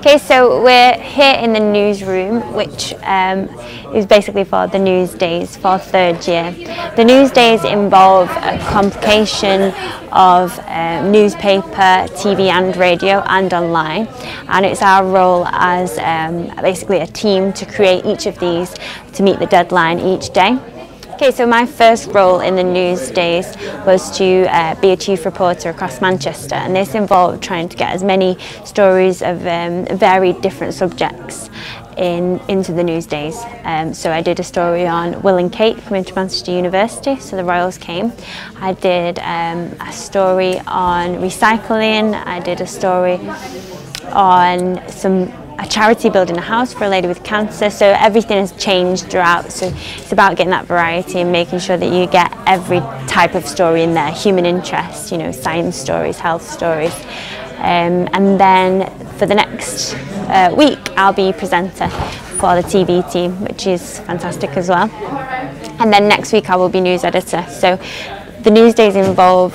Okay, so we're here in the newsroom, which is basically for the news days for third year. The news days involve a complication of newspaper, TV and radio and online, and it's our role as basically a team to create each of these to meet the deadline each day. Okay, so my first role in the news days was to be a chief reporter across Manchester, and this involved trying to get as many stories of varied different subjects into the news days. So I did a story on Will and Kate coming to Manchester University, so the Royals came. I did a story on recycling. I did a story on a charity building a house for a lady with cancer. So everything has changed throughout, so it's about getting that variety and making sure that you get every type of story in there. Human interest, you know, science stories, health stories, and then for the next week I'll be presenter for the TV team, which is fantastic as well. And then next week I will be news editor. So the news days involve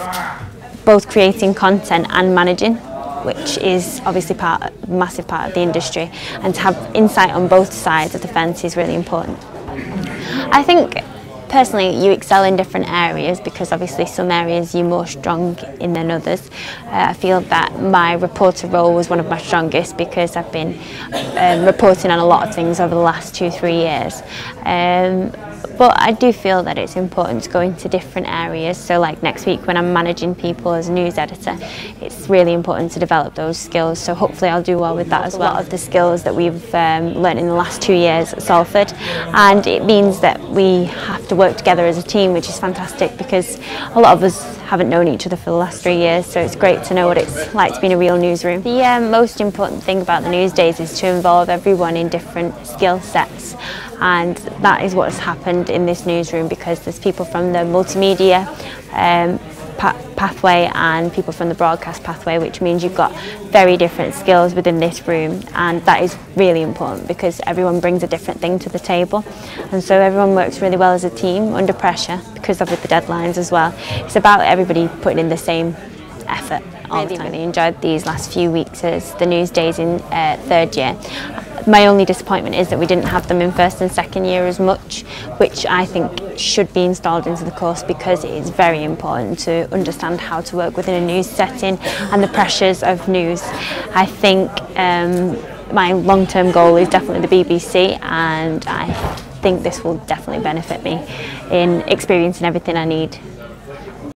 both creating content and managing, which is obviously a massive part of the industry, and to have insight on both sides of the fence is really important. I think personally you excel in different areas because obviously some areas you're more strong in than others. I feel that my reporter role was one of my strongest because I've been reporting on a lot of things over the last 2-3 years. But I do feel that it's important to go into different areas. So like next week when I'm managing people as a news editor, it's really important to develop those skills. So hopefully I'll do well with that as well. A lot of the skills that we've learned in the last 2 years at Salford, and it means that we have to work together as a team, which is fantastic because a lot of us haven't known each other for the last 3 years, so it's great to know what it's like to be in a real newsroom. The most important thing about the news days is to involve everyone in different skill sets, and that is what has happened in this newsroom because there's people from the multimedia pathway and people from the broadcast pathway, which means you've got very different skills within this room, and that is really important because everyone brings a different thing to the table, and so everyone works really well as a team under pressure because of the deadlines as well. It's about everybody putting in the same effort all the time. I really enjoyed these last few weeks as the news days in third year. My only disappointment is that we didn't have them in first and second year as much, which I think should be installed into the course because it is very important to understand how to work within a news setting and the pressures of news. I think my long-term goal is definitely the BBC, and I think this will definitely benefit me in experiencing everything I need